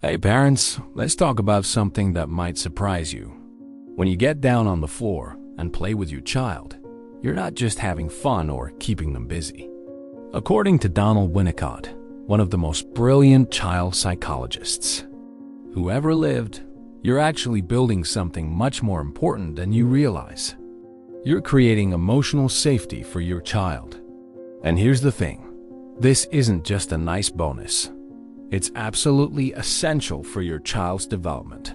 Hey parents, let's talk about something that might surprise you. When you get down on the floor and play with your child, you're not just having fun or keeping them busy. According to Donald Winnicott, one of the most brilliant child psychologists who ever lived, you're actually building something much more important than you realize. You're creating emotional safety for your child. And here's the thing, this isn't just a nice bonus. It's absolutely essential for your child's development.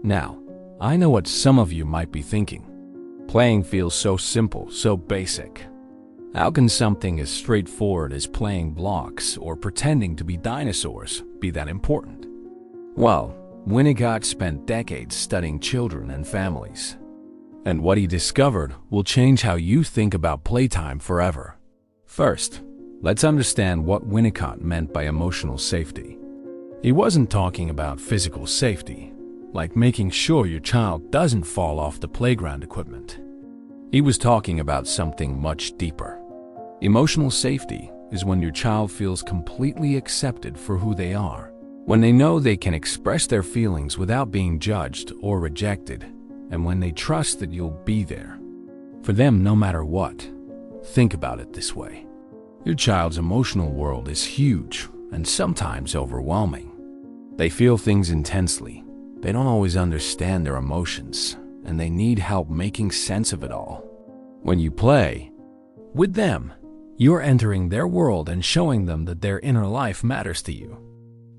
Now, I know what some of you might be thinking. Playing feels so simple, so basic. How can something as straightforward as playing blocks or pretending to be dinosaurs be that important? Well, Winnicott spent decades studying children and families. And what he discovered will change how you think about playtime forever. First, let's understand what Winnicott meant by emotional safety. He wasn't talking about physical safety, like making sure your child doesn't fall off the playground equipment. He was talking about something much deeper. Emotional safety is when your child feels completely accepted for who they are, when they know they can express their feelings without being judged or rejected, and when they trust that you'll be there for them no matter what. Think about it this way. Your child's emotional world is huge and sometimes overwhelming. They feel things intensely. They don't always understand their emotions, and they need help making sense of it all. When you play with them, you're entering their world and showing them that their inner life matters to you.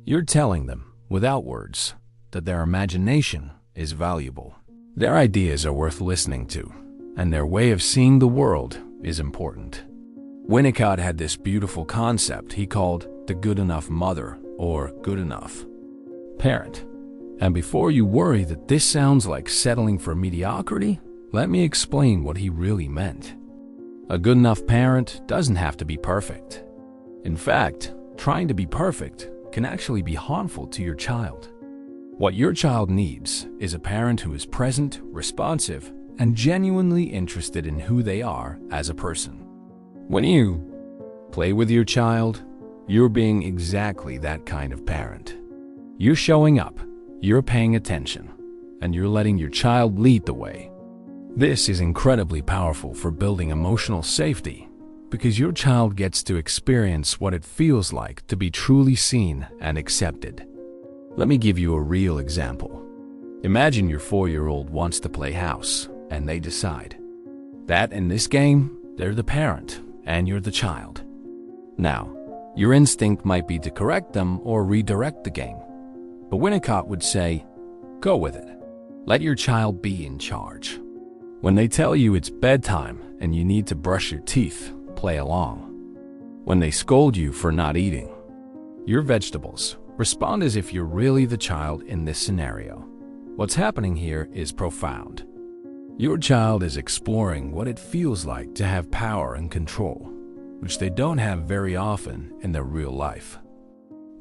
You're telling them, without words, that their imagination is valuable. Their ideas are worth listening to, and their way of seeing the world is important. Winnicott had this beautiful concept he called the good enough mother or good enough parent. And before you worry that this sounds like settling for mediocrity, let me explain what he really meant. A good enough parent doesn't have to be perfect. In fact, trying to be perfect can actually be harmful to your child. What your child needs is a parent who is present, responsive, and genuinely interested in who they are as a person. When you play with your child, you're being exactly that kind of parent. You're showing up, you're paying attention, and you're letting your child lead the way. This is incredibly powerful for building emotional safety because your child gets to experience what it feels like to be truly seen and accepted. Let me give you a real example. Imagine your 4-year-old wants to play house, and they decide that in this game, they're the parent and you're the child. Now, your instinct might be to correct them or redirect the game. But Winnicott would say, go with it. Let your child be in charge. When they tell you it's bedtime and you need to brush your teeth, play along. When they scold you for not eating your vegetables, respond as if you're really the child in this scenario. What's happening here is profound. Your child is exploring what it feels like to have power and control, which they don't have very often in their real life.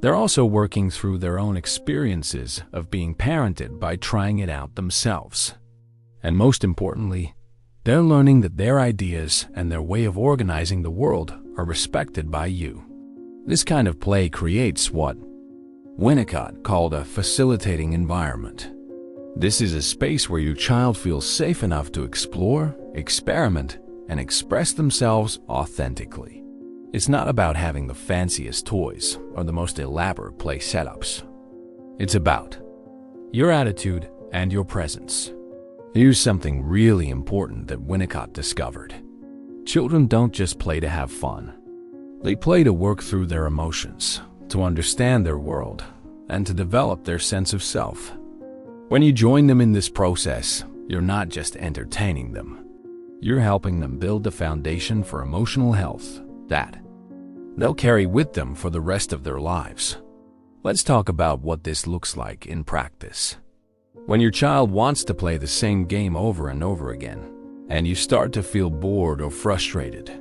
They're also working through their own experiences of being parented by trying it out themselves. And most importantly, they're learning that their ideas and their way of organizing the world are respected by you. This kind of play creates what Winnicott called a facilitating environment. This is a space where your child feels safe enough to explore, experiment, and express themselves authentically. It's not about having the fanciest toys or the most elaborate play setups. It's about your attitude and your presence. Here's something really important that Winnicott discovered. Children don't just play to have fun. They play to work through their emotions, to understand their world, and to develop their sense of self. When you join them in this process, you're not just entertaining them. You're helping them build the foundation for emotional health that they'll carry with them for the rest of their lives. Let's talk about what this looks like in practice. When your child wants to play the same game over and over again, and you start to feel bored or frustrated,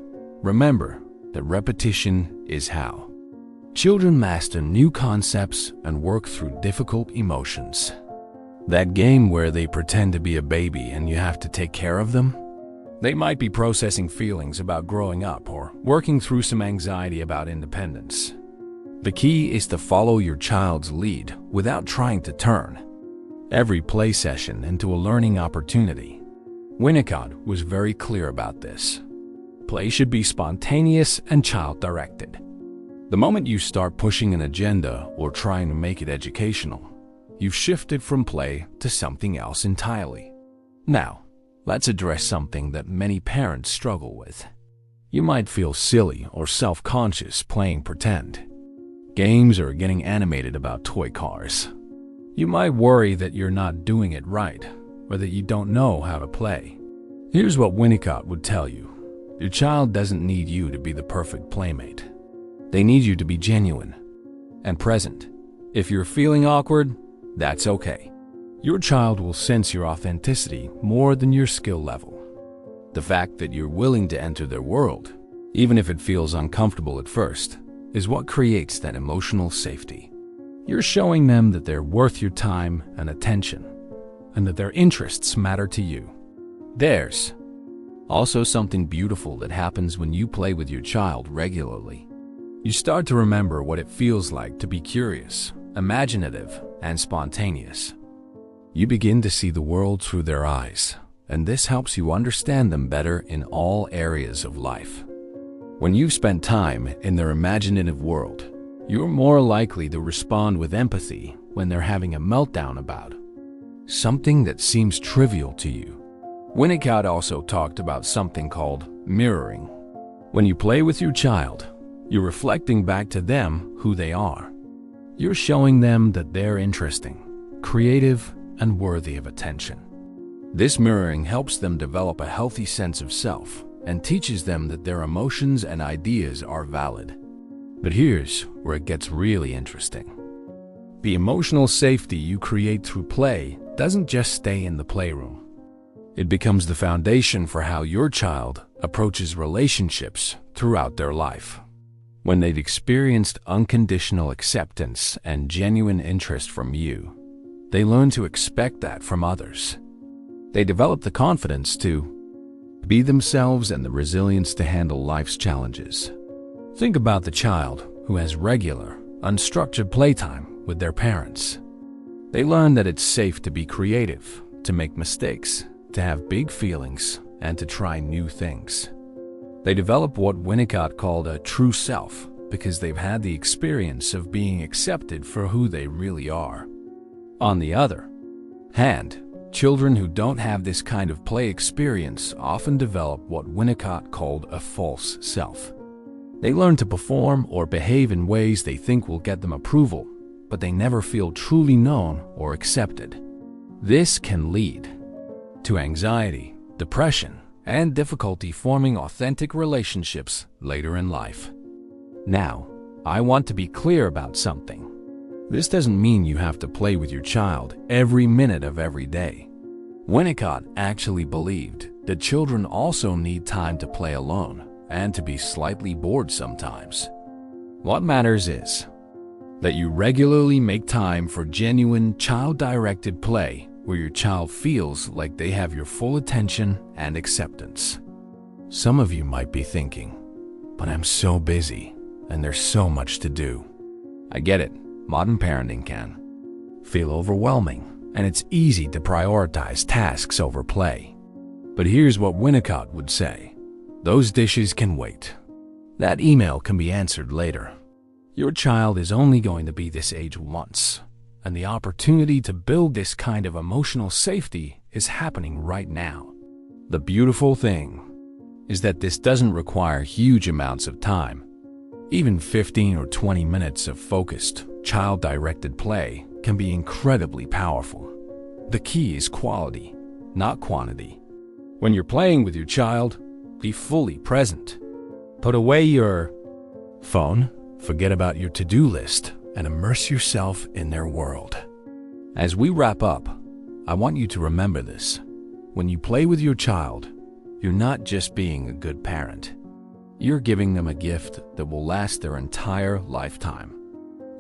remember that repetition is how children master new concepts and work through difficult emotions. That game where they pretend to be a baby and you have to take care of them? They might be processing feelings about growing up or working through some anxiety about independence. The key is to follow your child's lead without trying to turn every play session into a learning opportunity. Winnicott was very clear about this. Play should be spontaneous and child-directed. The moment you start pushing an agenda or trying to make it educational, you've shifted from play to something else entirely. Now, let's address something that many parents struggle with. You might feel silly or self-conscious playing pretend games or getting animated about toy cars. You might worry that you're not doing it right or that you don't know how to play. Here's what Winnicott would tell you. Your child doesn't need you to be the perfect playmate. They need you to be genuine and present. If you're feeling awkward, that's okay. Your child will sense your authenticity more than your skill level. The fact that you're willing to enter their world, even if it feels uncomfortable at first, is what creates that emotional safety. You're showing them that they're worth your time and attention, and that their interests matter to you. There's also something beautiful that happens when you play with your child regularly. You start to remember what it feels like to be curious, imaginative, and spontaneous. You begin to see the world through their eyes, and this helps you understand them better in all areas of life. When you've spent time in their imaginative world, you're more likely to respond with empathy when they're having a meltdown about something that seems trivial to you. Winnicott also talked about something called mirroring. When you play with your child, you're reflecting back to them who they are. You're showing them that they're interesting, creative, and worthy of attention. This mirroring helps them develop a healthy sense of self and teaches them that their emotions and ideas are valid. But here's where it gets really interesting. The emotional safety you create through play doesn't just stay in the playroom. It becomes the foundation for how your child approaches relationships throughout their life. When they've experienced unconditional acceptance and genuine interest from you, they learn to expect that from others. They develop the confidence to be themselves and the resilience to handle life's challenges. Think about the child who has regular, unstructured playtime with their parents. They learn that it's safe to be creative, to make mistakes, to have big feelings, and to try new things. They develop what Winnicott called a true self because they've had the experience of being accepted for who they really are. On the other hand, children who don't have this kind of play experience often develop what Winnicott called a false self. They learn to perform or behave in ways they think will get them approval, but they never feel truly known or accepted. This can lead to anxiety, depression, and difficulty forming authentic relationships later in life. Now, I want to be clear about something. This doesn't mean you have to play with your child every minute of every day. Winnicott actually believed that children also need time to play alone and to be slightly bored sometimes. What matters is that you regularly make time for genuine child-directed play where your child feels like they have your full attention and acceptance. Some of you might be thinking, but I'm so busy and there's so much to do. I get it. Modern parenting can feel overwhelming, and it's easy to prioritize tasks over play. But here's what Winnicott would say. Those dishes can wait. That email can be answered later. Your child is only going to be this age once, and the opportunity to build this kind of emotional safety is happening right now. The beautiful thing is that this doesn't require huge amounts of time. Even 15 or 20 minutes of focused, child-directed play can be incredibly powerful. The key is quality, not quantity. When you're playing with your child, be fully present. Put away your phone, forget about your to-do list, and immerse yourself in their world. As we wrap up, I want you to remember this. When you play with your child, you're not just being a good parent. You're giving them a gift that will last their entire lifetime.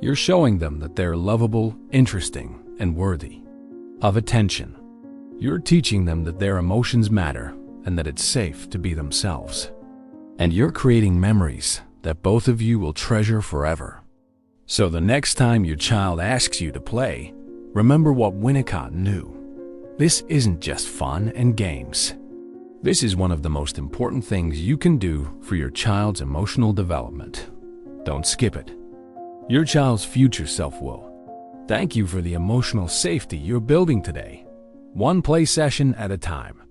You're showing them that they're lovable, interesting, and worthy of attention. You're teaching them that their emotions matter and that it's safe to be themselves. And you're creating memories that both of you will treasure forever. So the next time your child asks you to play, remember what Winnicott knew. This isn't just fun and games. This is one of the most important things you can do for your child's emotional development. Don't skip it. Your child's future self will thank you for the emotional safety you're building today, one play session at a time.